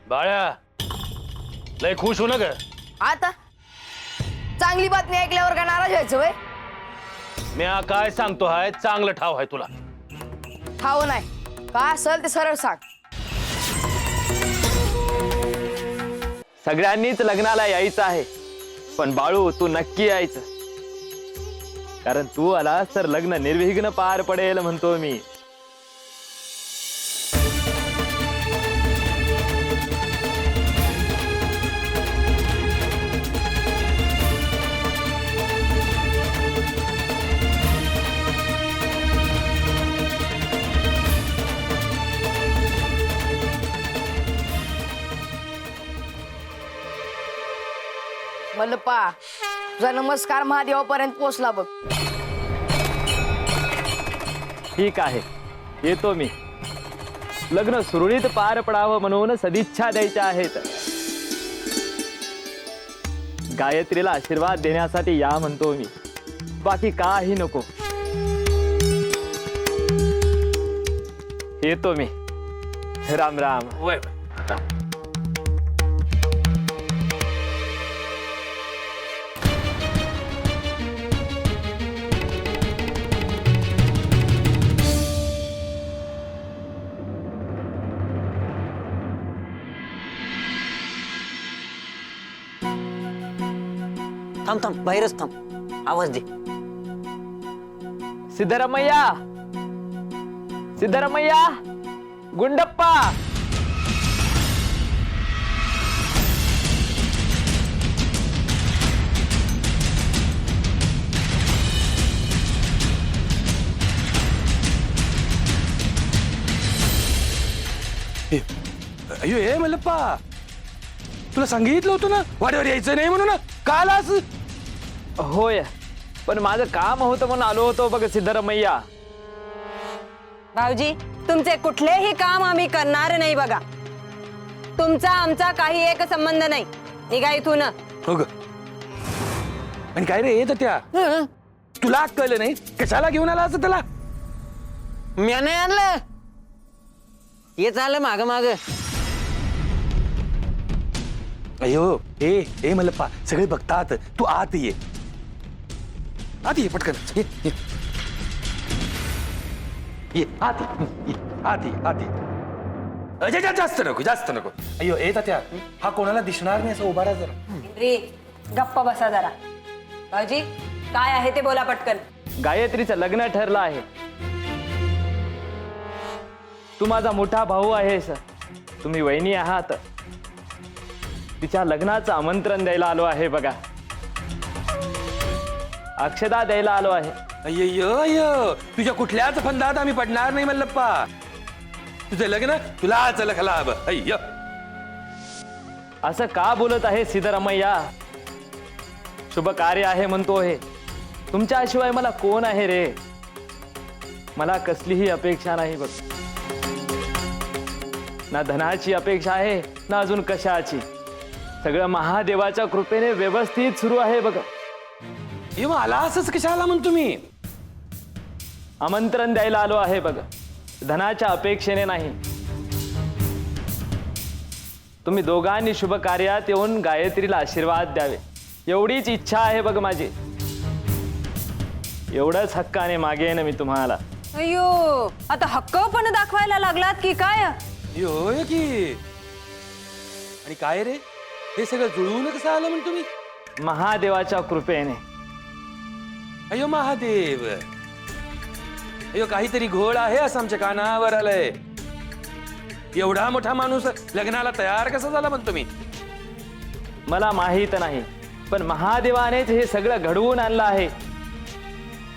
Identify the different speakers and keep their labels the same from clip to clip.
Speaker 1: बाळ्या लय खुश होऊ नका.
Speaker 2: आता चांगली बातमी ऐकल्यावर का नाराज व्हायचं वय?
Speaker 1: मी काय सांगतो हाय चांगलं ठाव आहे तुला.
Speaker 2: ठाव नाही काय असेल ते सरळ सांग.
Speaker 3: सगळ्यांनीच लग्नाला यायचं आहे, पण बाळू तू नक्की यायचं, कारण तू आलास तर लग्न निर्विघ्न पार पडेल म्हणतो मी.
Speaker 2: मल्लप्पा तुझा नमस्कार महादेवापर्यंत पोहोचला बघ.
Speaker 3: ठीक आहे, येतो मी. लग्न सुरळीत पार पडावं म्हणून सदिच्छा द्यायच्या आहेत. गायत्रीला आशीर्वाद देण्यासाठी या म्हणतो मी, बाकी काही नको. येतो मी. राम राम.
Speaker 1: वय
Speaker 4: थांब थांब बाहेरच थांब, आवाज दे.
Speaker 3: सिद्धरामय्या, सिद्धरामय्या, गुंडप्पा.
Speaker 1: अयो हे मल्लप्पा तुला सांगितलं होतं ना वाड्यावर यायचं नाही म्हणून. काल आज
Speaker 3: होय, पण माझं काम होतं म्हणून आलो होतो बघ सिद्धरामय्या.
Speaker 5: भाऊजी तुमचे कुठलेही काम आम्ही करणार नाही बघा. तुमचा आमचा काही एक संबंध नाही. निघा इथून.
Speaker 1: हो ग. आणि काय रे येत त्या तुला कळलं नाही कशाला घेऊन आला असं त्याला?
Speaker 4: मी नाही आणलं, हे चाललं माग माग.
Speaker 1: अयो ए ए मल्लप्पा सगळे बघतात, तू आत ये, आत ये पटकन. ये आत ये, आत ये, आत ये. अजय जास्त नको, जास्त नको. अयो ए तात्या हा कोणाला दिसणार नाही असं उभा राहा जरा.
Speaker 5: रे गप्प बसा जरा. भाऊजी काय आहे ते बोला पटकन.
Speaker 3: गायत्रीचं लग्न ठरलं आहे. तू माझा मोठा भाऊ आहेस, तुम्ही वहिनी आहात. तिच्या लग्नाचं आमंत्रण द्यायला आलो आहे बघा. अक्षदा द्यायला आलो आहे.
Speaker 1: अय्यो अय्यो तुझ्या कुठल्याच फंदात आम्ही पडणार नाही मल्लप्पा. तुझं लग्न तुला चलखला हवं. अय्यो
Speaker 3: असं का बोलत आहे सिद्धरामय्या? शुभ कार्य आहे म्हणतो हे. तुमच्याशिवाय मला कोण आहे रे? मला कसलीही अपेक्षा नाही बघ. ना धनाची अपेक्षा आहे ना अजून कशाची. सगळं महादेवाच्या कृपेने व्यवस्थित सुरू आहे बघ.
Speaker 1: मला असंच कशाला म्हणतो मी?
Speaker 3: आमंत्रण द्यायला आलो आहे बघ, धनाच्या अपेक्षेने नाही. तुम्ही दोघांनी शुभ कार्यात येऊन गायत्रीला आशीर्वाद द्यावे एवढीच इच्छा आहे बघ माझी. एवढंच हक्काने मागेन मी तुम्हाला.
Speaker 5: अयो आता हक्क पण दाखवायला लागलात की काय?
Speaker 1: होय की. आणि काय रे हे सगळं जुळवून कसं आलं म्हणतो मी?
Speaker 3: महादेवाच्या कृपेने.
Speaker 1: अयो महादेव, अयो काहीतरी घोळ आहे असं आमच्या कानावर आलंय. एवढा मोठा माणूस लग्नाला तयार कसा झाला म्हणतो मी?
Speaker 3: मला माहीत नाही, पण महादेवानेच हे सगळं घडवून आणलं आहे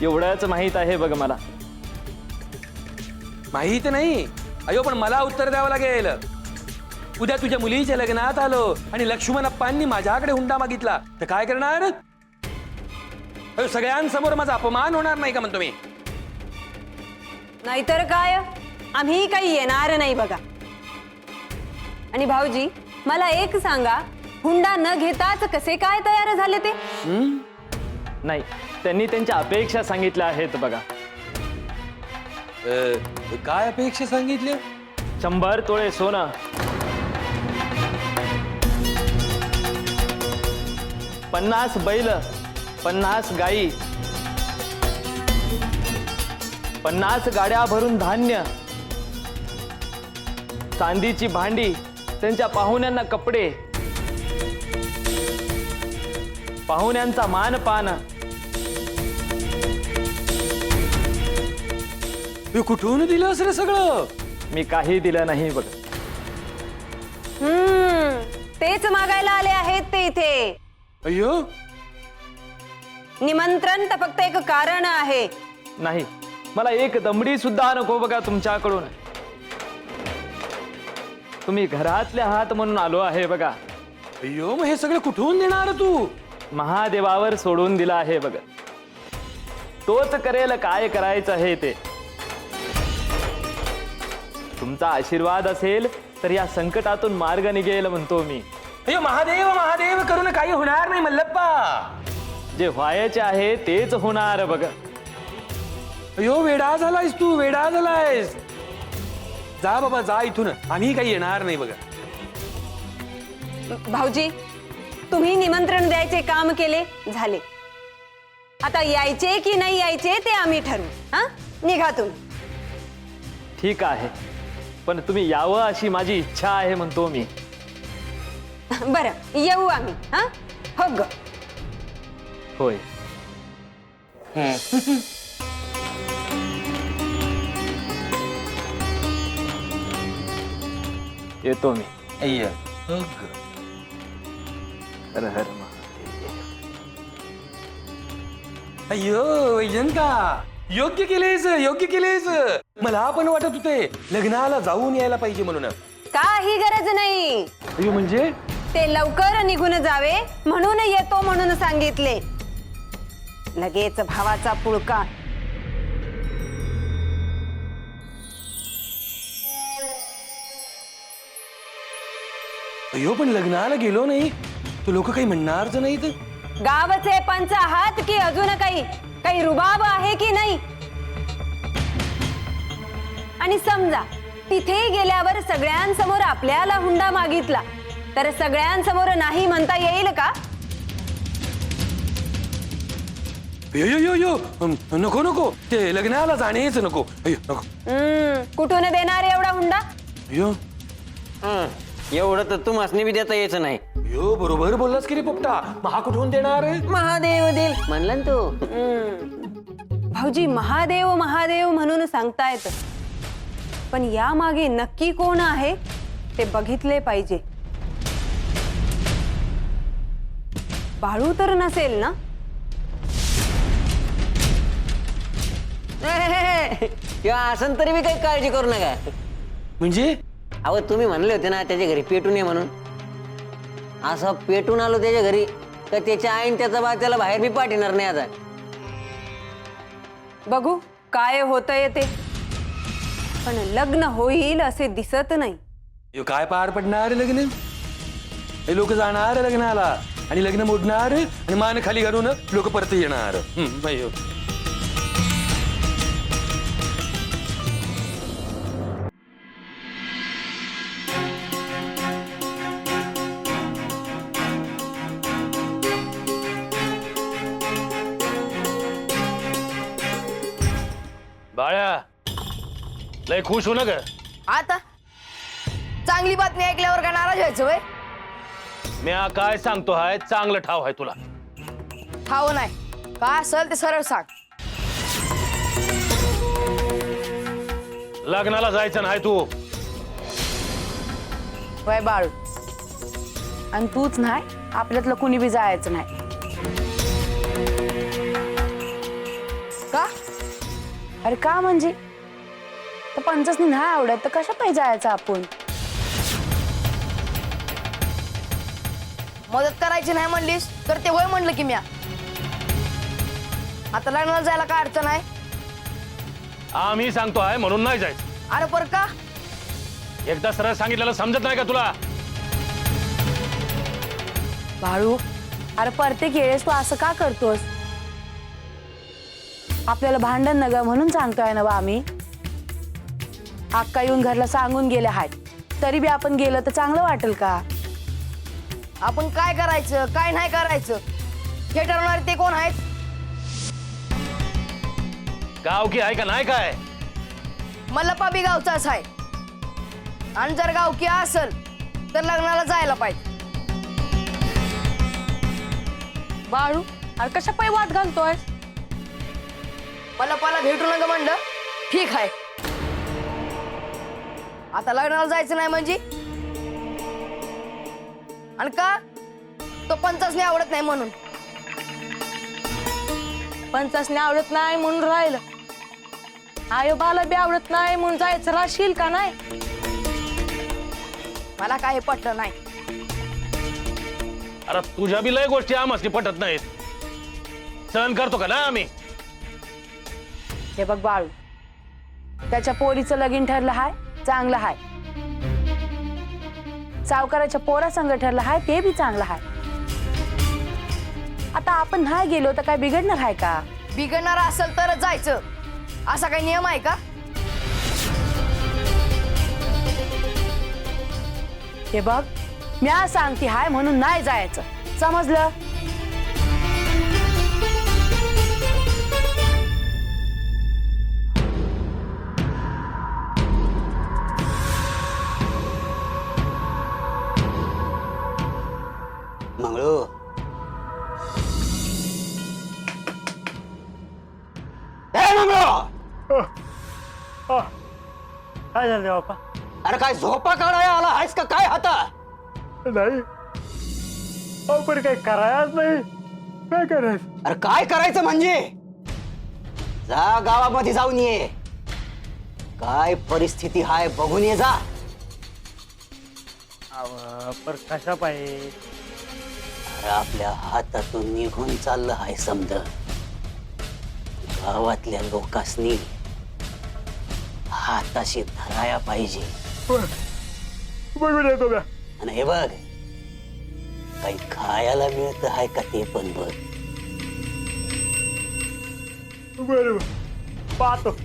Speaker 3: एवढंच माहीत आहे बघ मला.
Speaker 1: माहित नाही अयो, पण मला उत्तर द्यावं लागेल. उद्या तुझ्या मुलीच्या लग्नात आलो आणि लक्ष्मण अप्पांनी माझ्याकडे हुंडा मागितला तर काय करणार? अयो सगळ्यांसमोर माझा अपमान होणार नाही का म्हणतो मी?
Speaker 5: नाहीतर काय, आम्ही काही येणार नाही बघा. आणि भाऊजी मला एक सांगा, हुंडा न घेताच कसे काय तयार झाले ते?
Speaker 3: नाही, त्यांनी त्यांच्या अपेक्षा सांगितल्या आहेत बघा.
Speaker 1: काय अपेक्षा सांगितल्या?
Speaker 3: 100 तोळे सोनं, 50 बैल, 50 गाई, 50 गाड्या भरून धान्य, चांदीची भांडी, त्यांच्या पाहुण्यांना कपडे, पाहुण्यांचा मानपान.
Speaker 1: हे कुठून दिलंस रे सगळं?
Speaker 3: मी काही दिलं नाही बघ.
Speaker 5: तेच मागायला आले आहेत ते इथे.
Speaker 1: अय्यो,
Speaker 5: निमंत्रण तर फक्त एक कारण आहे.
Speaker 3: नाही, मला एक दमडी सुद्धा नको बघा तुमच्याकडून. तुम्ही घरातले आहात म्हणून आलो आहे बघा.
Speaker 1: अय्यो, मग हे सगळं कुठून देणार तू?
Speaker 3: महादेवावर सोडून दिला आहे बघ. तोच करेल काय करायचं आहे ते. तुमचा आशीर्वाद असेल तर या संकटातून मार्ग निघेल म्हणतो मी.
Speaker 1: अय्यो, महादेव महादेव करून काही होणार नाही मल्लप्पा.
Speaker 3: जे व्हायचे आहे तेच होणार बघ.
Speaker 1: अय्यो, वेडा झालायस तू, वेडा झालायस. जा बाबा जा इथून, आम्ही काही येणार नाही बघा.
Speaker 5: भाऊजी, तुम्ही निमंत्रण द्यायचे काम केले, झाले. आता यायचे की नाही यायचे ते आम्ही ठरवू. हा, निघा तुम्ही.
Speaker 3: ठीक आहे, पण तुम्ही यावं अशी माझी इच्छा आहे म्हणतो मी.
Speaker 5: बरं, येऊ आम्ही. हा, हो ग.
Speaker 3: होय. येतो मी. हर हर महादेव.
Speaker 1: अय्यो वैजंता, योग्य केलेस, योग्य केलेस. मला पण वाटत होते लग्नाला जाऊन यायला पाहिजे म्हणून.
Speaker 5: काही गरज नाही.
Speaker 1: अय्यो, म्हणजे
Speaker 5: ते लवकर निघून जावे म्हणून येतो म्हणून सांगितले. लगेच भावाचा पुळका.
Speaker 1: अय्यो, पण लग्नाला गेलो नाही तू लोक काही म्हणणारच नाहीत.
Speaker 5: गावचे पंच आहात की अजून काही रुबाब आहे की नाही? आणि समजा तिथे गेल्यावर सगळ्यांसमोर आपल्याला हुंडा मागितला तर सगळ्यांसमोर नाही म्हणता येईल का?
Speaker 1: यो यो यो यो, नको नको, ते लग्नाला जाणेच नको. अय्यो नको.
Speaker 5: कुठून देणार एवढा हुंडा?
Speaker 1: अय्यो
Speaker 4: एवढं तर तुम्हाला बी देता यायचं नाही.
Speaker 1: यो, बरोबर बोललास की रे पोपटा. महा कुठून देणार?
Speaker 4: महादेव देईल म्हणला ना तू.
Speaker 5: भाऊजी, महादेव महादेव म्हणून सांगतायत, पण या मागे नक्की कोण आहे ते बघितले पाहिजे. बाळू तर नसेल ना?
Speaker 4: किंवा असं तरी बी काही काळजी करू नका.
Speaker 1: म्हणजे
Speaker 4: अहो, तुम्ही म्हणले होते ना त्याच्या घरी पेटून ये म्हणून. असं पेटून आलो त्याच्या घरी तर त्याच्या आईन त्याचा बा त्याला बाहेर बी पाठवणार नाही आता.
Speaker 5: बघू काय होतंय ते. पण लग्न होईल असे दिसत नाही.
Speaker 1: यो, काय पार पडणार लग्न? हे लोक जाणार लग्नाला आणि लग्न मोडणार आणि मान खाली घालून लोक परत येणार. अय्यो. बाळा, लय खुश हो ना ग.
Speaker 2: आता चांगली बातमी ऐकल्यावर का नाराज व्हायचं वय?
Speaker 1: मी काय सांगतो हाय, चांगलं ठाव आहे तुला.
Speaker 2: ठाव नाही, काय असेल ते सरळ सांग.
Speaker 1: लग्नाला जायचं नाही तू.
Speaker 2: वय बाळू, आणि तूच नाही, आपल्यातलं कुणी बी जायचं नाही. का? अरे का म्हणजे तर पंचसनी नाही आवडत तर कशा पाहिजे जायचं आपण? मदत करायची नाही म्हणलीस तर ते वय म्हणलं की म्या. आता लग्नाला जायला काय अडचण आहे?
Speaker 1: आम्ही सांगतो आहे म्हणून नाही जायचं.
Speaker 2: अरे पर का?
Speaker 1: एकदा सरळ सांगितलेलं समजत नाही का तुला?
Speaker 2: बाळू, अरे प्रत्येक वेळेस तू असं का करतोस? आपल्याला भांडण नका म्हणून सांगतोय ना बा आम्ही. अक्का येऊन घरला सांगून गेले आहेत, तरी बी आपण गेलं तर चांगलं वाटेल का? आपण काय करायचं काय नाही करायचं
Speaker 6: हे ठरवणारे ते कोण आहेत?
Speaker 3: गावकी आहे का नाही काय?
Speaker 6: मल्लप्पा बी गावचाच आहे. आणि जर गावकी असल तर लग्नाला जायला पाहिजे.
Speaker 2: बाळू अरे कशा पाय वाद घालतोय?
Speaker 6: मल्लप्पाला भेटू नका म्हणलं, ठीक आहे. आता लग्नाला जायचं नाही म्हणजे? आणि का? तो पंचासने आवडत नाही म्हणून.
Speaker 2: पंचासने आवडत नाही म्हणून राहिलं. आयोबाला बी आवडत नाही म्हणून जायचं राहशील का नाही?
Speaker 6: मला काय हे पटलं नाही.
Speaker 7: अरे तुझ्या बी लय गोष्टी आम्हाला पटत नाहीत. सहन करतो का ना आम्ही?
Speaker 2: हे बघ बाळू, त्याच्या पोरीचं लगीन ठरलं हाय, चांगलं हाय. सावकाराच्या पोरा संग ठरलं हाय, ते बी चांगलं हाय. आता आपण नाही गेलो तर काय बिघडणार आहे का?
Speaker 6: बिघडणार असेल तरच जायचं, असा काही नियम आहे का?
Speaker 2: हे बघ, म्या सांगते हाय म्हणून नाही जायचं, समजलं?
Speaker 4: मंगळू,
Speaker 7: काय झालं बापा?
Speaker 4: अरे काय झोपा काढायला आला आहेस का काय हाता?
Speaker 7: नाही पण काही करायच नाही. काय करायचं?
Speaker 4: अरे काय करायचं म्हणजे? जा गावामध्ये जाऊन ये, काय परिस्थिती हाय बघून ये जा.
Speaker 7: पर कशा पाहिजे?
Speaker 4: अरे आपल्या हातातून निघून चाललं हाय समज. गावातल्या लोकांनी हाताशी धराया पाहिजे.
Speaker 7: बघून येतो का?
Speaker 4: आणि हे बघ, काही खायला मिळत आहे का ते पण बघ.
Speaker 7: बरोबर पाहतो.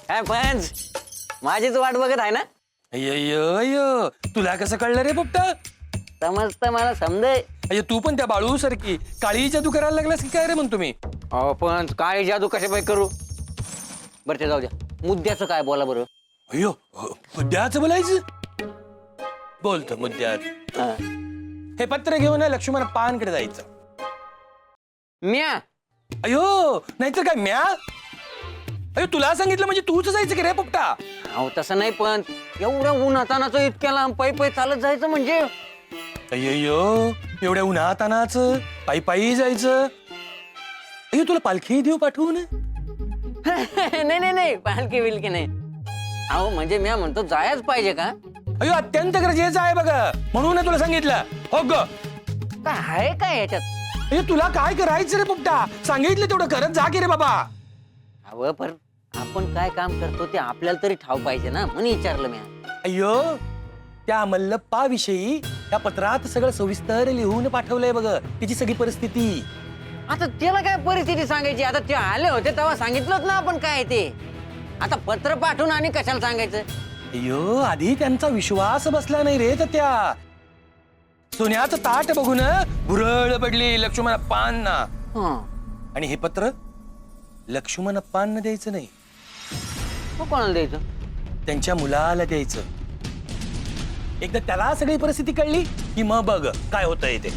Speaker 4: काय फॅन्स माझीच वाट बघत आहे ना?
Speaker 1: अय्यो, तुला कसं कळलं रे पोपटा?
Speaker 4: समजतं मला, समजय.
Speaker 1: अय्यो, तू पण त्या बाळू सारखी काळी जादू करायला लागलास की काय रे म्हणतो मी?
Speaker 4: पण काय जादू कशा पाय करू? बरं ते जाऊ द्या, मुद्द्याचं काय बोला बरं.
Speaker 1: अय्यो, मुद्द्याचं बोलायचं? बोलतो मुद्द्यात.
Speaker 4: हा.
Speaker 1: हे पत्र घेऊन लक्ष्मण पानकडे जायचं.
Speaker 4: म्या
Speaker 1: अयो, नाहीतर काय म्या? अयो, तुला सांगितलं म्हणजे तूच जायचं की रे पोपटा?
Speaker 4: अहो तसं नाही, पण एवढं उन्हातानाचं इतक्या लांब पायी पायी चालत जायचं म्हणजे?
Speaker 1: अय्यो, एवढ्या उन्हातानाच पायी पायी जायचं? अय्यो, तुला पालखी देऊ पाठवून?
Speaker 4: नाही नाही नाही, पालखी बिलकी नाही. अहो म्हणजे म्या म्हणतो जायच पाहिजे का?
Speaker 1: अय्यो, अत्यंत गरजेचं आहे बघा, म्हणून तुला सांगितलं. हो ग,
Speaker 4: काय आहे काय याच्यात?
Speaker 1: अय्यो, तुला काय करायचं रे पोपटा? सांगितलं तेवढं करत जा की रे बाबा.
Speaker 4: अहो पण आपण काय काम करतो ते आपल्याला तरी ठाव पाहिजे ना, म्हणून विचारलं म्या.
Speaker 1: अय्यो, त्या मल्लप्पा विषयी त्या पत्रात सगळं सविस्तर लिहून पाठवलंय बघ, त्याची सगळी परिस्थिती.
Speaker 4: आता त्याला काय परिस्थिती सांगायची? आता ते आले होते तेव्हा सांगितलंच ना आपण काय ते. आता पत्र पाठवून आणि कशाला सांगायचं?
Speaker 1: अय्यो, आधी त्यांचा विश्वास बसला नाही रे. तर त्या सोन्याचं ताट बघून भुरळ पडली लक्ष्मणप्पांना.
Speaker 4: हं.
Speaker 1: आणि हे पत्र लक्ष्मणप्पांना द्यायचं नाही,
Speaker 4: मग कोणाला द्यायचं?
Speaker 1: त्यांच्या मुलाला द्यायचं. एकदा त्याला सगळी परिस्थिती कळली की मग बघ काय होतंय ते.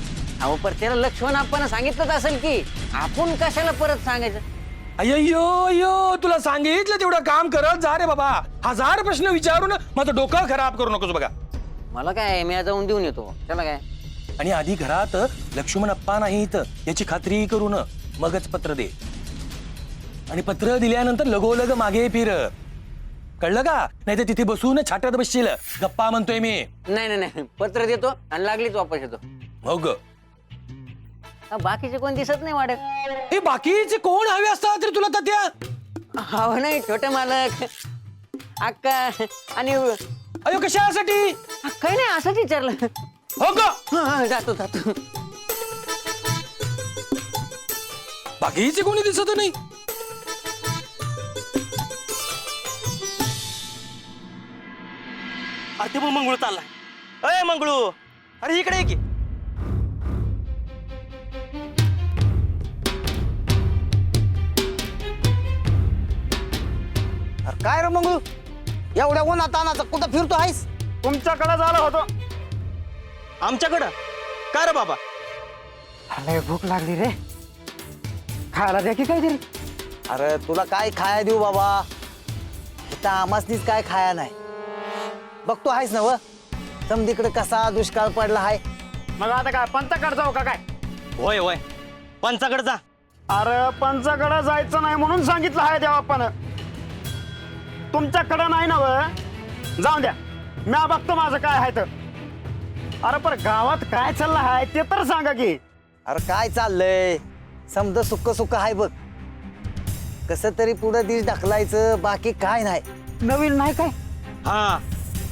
Speaker 4: अहो पण त्याला लक्ष्मण आपण सांगितलंच असेल की, आपण कशाला परत सांगायचं?
Speaker 1: अय्यो अय्यो, तुला सांगितलं तेवढं काम करत जा रे बाबा. 1000 प्रश्न विचारून माझं डोकं खराब करू नकोस बघा.
Speaker 4: मला काय, मी जाऊन देऊन येतो, त्याला काय.
Speaker 1: आणि आधी घरात लक्ष्मणप्पा नाहीत याची खात्री करून मगच पत्र दे. आणि पत्र दिल्यानंतर लगोलग मागे फिर, कळलं का? नाही तर तिथे बसून छाटत बसशील. गप्पा म्हणतोय मी.
Speaker 4: नाही नाही नाही, पत्र देतो आणि लागलीच वापस येतो.
Speaker 1: हो ग.
Speaker 4: बाकीचे कोण दिसत नाही वाटत.
Speaker 1: हे बाकीचे कोण हवे असतात रे तुला तात्या?
Speaker 4: हो नाही छोटे मालक अक्का आणि
Speaker 1: अयो कशासाठी?
Speaker 4: काही नाही असंच विचारलं.
Speaker 1: हो का?
Speaker 4: जातो जातो.
Speaker 1: बाकीचे कोणी दिसत नाही.
Speaker 8: अरे ते बघ मंगळू चाललाय. अय मंगळू, अरे इकडे ये की.
Speaker 9: अरे काय रे मंगळू, एवढ्या उन्हात तानाचा कुठं फिरतो आहेस?
Speaker 8: तुमच्याकडे झालं होतं. आमच्याकडं काय रे बाबा?
Speaker 9: अरे भूक लागली रे, खायला द्या की काहीतरी. अरे तुला काय खाया देऊ बाबा, इथं आमासनीच काय खाया नाही. बघतो आहेस ना व समधीकडे कसा दुष्काळ पडला आहे.
Speaker 8: मग आता काय पंचाकडे जाऊ का काय? होय होय पंचाकडे जा. अरे पंचाकडे जायचं नाही म्हणून सांगितलं आहे देवापानं. तुमच्याकडं नाही ना व, जाऊन द्या, मी बघतो माझं काय आहे तर. अरे पण गावात काय चाललं आहे ते तर सांगा की.
Speaker 9: अरे काय चाललंय, समज सुक्क सुक्क आहे बघ. कसं तरी पुढं दिश ढकलायचं, बाकी काय नाही. नवीन नाही काय.
Speaker 8: हा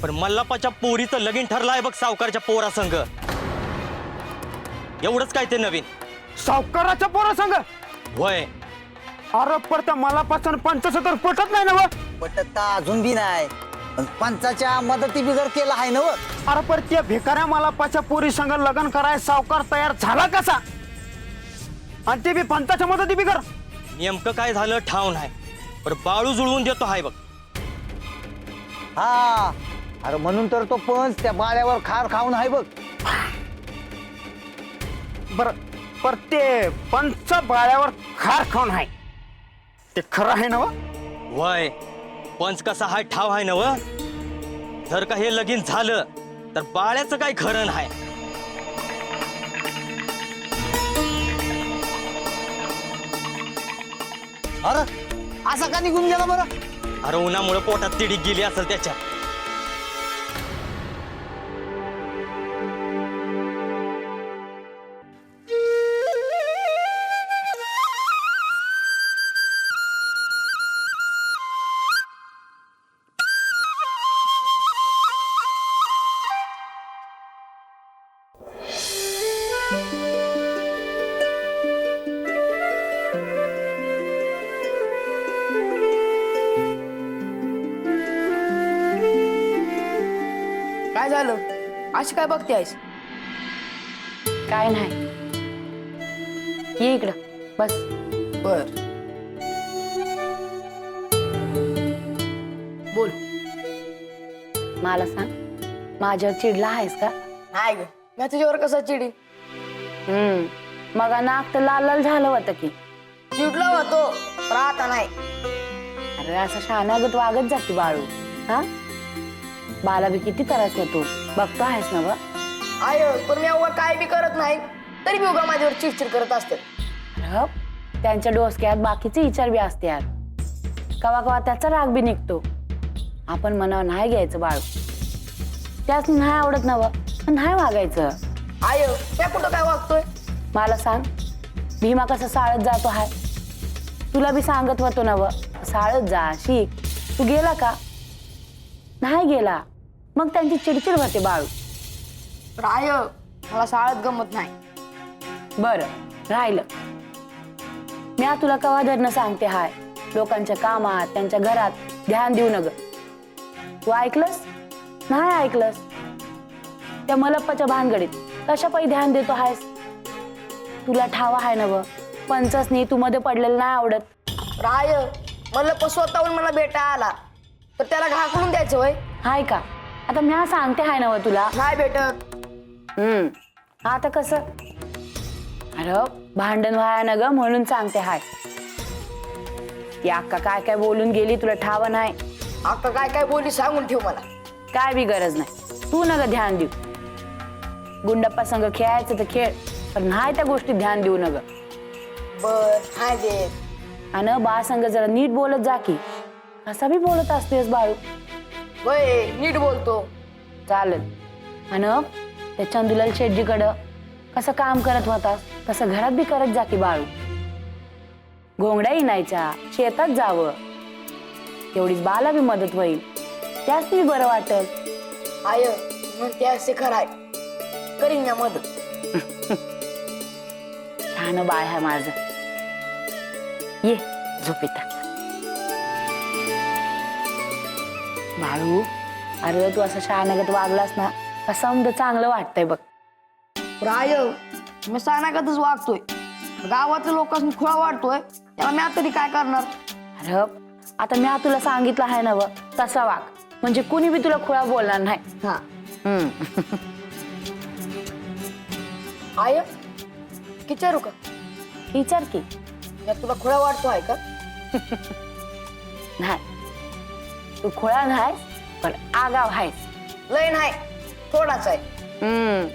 Speaker 8: पण मल्लापाच्या पोरीचं लगीन ठरलं आहे बघ सावकारच्या पोरा संघ. एवढंच काय ते नवीन.
Speaker 9: सावकाराच्या पोरा संग.
Speaker 8: होय
Speaker 9: अरे पर त्या मला पासून 75 पटत नाही ना व. पटत अजून बी नाही, पण पंचाच्या मदती बिगर केला आहे ना व.
Speaker 8: अरे पण त्या भिकाऱ्या मलापाच्या पोरी संघ लग्न कराय सावकार तयार झाला कसा? आणि ते बी पंचाच्या मदती बिगर. नेमकं काय झालं ठाव नाही, पण बाळू जुळवून देतो हाय बघ.
Speaker 9: हा अरे म्हणून तर तो पंच त्या बाळ्यावर खार खाऊन आहे बघ.
Speaker 8: बर पर ते पंच बाळ्यावर खार खाऊन आहे ते खरं आहे ना? वय पंच कसा हाय ठाव आहे ना व. जर का हे लगीन झालं तर बाळ्याचं काय खरं नाही.
Speaker 9: अरे असा का निघून गेला बरं?
Speaker 8: अरे उन्हामुळे पोटात तिडीक गेली असेल त्याच्या.
Speaker 6: काय झालं, अशी काय बघते आहेस?
Speaker 2: काय नाही, ये इकडं बस.
Speaker 6: बर बोल.
Speaker 2: मला सांग, माझ्यावर चिडला आहेस का?
Speaker 6: नाही ग, मी तुझ्यावर कसा चिडी.
Speaker 2: मग नाक तर लाल लाल झालं होतं की.
Speaker 6: चिडलो होतो, पण आता नाही.
Speaker 2: अरे असं शहाणागत वागत जाते बाळू. हा बाला बी किती त्रास होतो बघतो आहेस ना व.
Speaker 6: आय पण मी अव्वा काय बी करत नाही, तरी मी उगा माझ्यावर चिडचिड करत असते.
Speaker 2: अरे त्यांच्या डोसक्यात बाकीचे विचार बी असतात. कवा कवा त्याचा राग बी निघतो. आपण मनावर नाही घ्यायचं बाळू. त्याच नाही आवडत ना व, पण नाही वागायचं.
Speaker 6: आय त्या कुठं काय वागतोय?
Speaker 2: मला सांग, भीमा कसं साळत जातो हाय, तुला बी सांगत होतो ना व, साळत जा शिक. तू गेला का? नाही गेला. मग त्यांची चिडचिड होते बाळू.
Speaker 6: राय मला शाळेत गमत नाही.
Speaker 2: बरं राहिलं, मी तुला कवा धरणं सांगते हाय, लोकांच्या कामात त्यांच्या घरात ध्यान देऊ नग. तू ऐकलंस? नाही ऐकलंस. त्या मलप्पाच्या भानगडीत कशा पायी ध्यान देतो आहेस? तुला ठावा आहे ना व, पंचसनी तू मध्ये पडलेलं नाही आवडत.
Speaker 6: राय मला स्वतःहून मला बेटा आला तर त्याला घाकळून द्यायचं होय?
Speaker 2: हाय का? आता मी सांगते हाय ना व तुला.
Speaker 6: नाही भेटत.
Speaker 2: आता कसं? अरे भांडण व्हाय ना ग म्हणून सांगते हाय. ती अक्का काय काय बोलून गेली तुला ठाव नाही.
Speaker 6: अक्का काय काय बोली सांगून ठेव मला.
Speaker 2: काय बी गरज नाही, तू नग ध्यान देऊ. गुंडप्पा संग खेळायचं तर खेळ, पण नाही त्या गोष्टीत ध्यान देऊ नग.
Speaker 6: बर नाही दे.
Speaker 2: आणि बा संग जरा नीट बोलत जा की. कसा बी बोलत असतेस बाळू.
Speaker 6: होय नीट बोलतो.
Speaker 2: चालेल. आणि त्या चंदुलाल शेट्टीकडं कसं काम करत होतास, तसं घरात बी करत जा की बाळू. घोंगड्या इनायच्या, शेतात जावं, तेवढीच बाला बी मदत होईल, त्याच बी बरं वाटेल.
Speaker 6: आय म्हणते असे खराय करीन ना मदत.
Speaker 2: छान बाळ आहे माझं. ये झोपेता. बाळू, अरे तू असं शहाण्यागत वागलास ना का समज चांगलं वाटतंय बघ.
Speaker 6: राय मी सानागतच वागतोय. गावातल्या लोकांनी खुळा वाटतोय, त्याला मी आता तरी काय करणार.
Speaker 2: अरे आता मी तुला सांगितलं आहे ना व तसा वाग, म्हणजे कुणी बी तुला खुळा बोलणार नाही.
Speaker 6: हा
Speaker 2: हम्म.
Speaker 6: आय विचारू का
Speaker 2: विचार की.
Speaker 6: मी तुला खुळा वाटतो आहे का?
Speaker 2: नाही, तू खुळा नाही पण आगाव आहेस.
Speaker 6: लय नाही, थोडाच आहे.
Speaker 2: हम्म.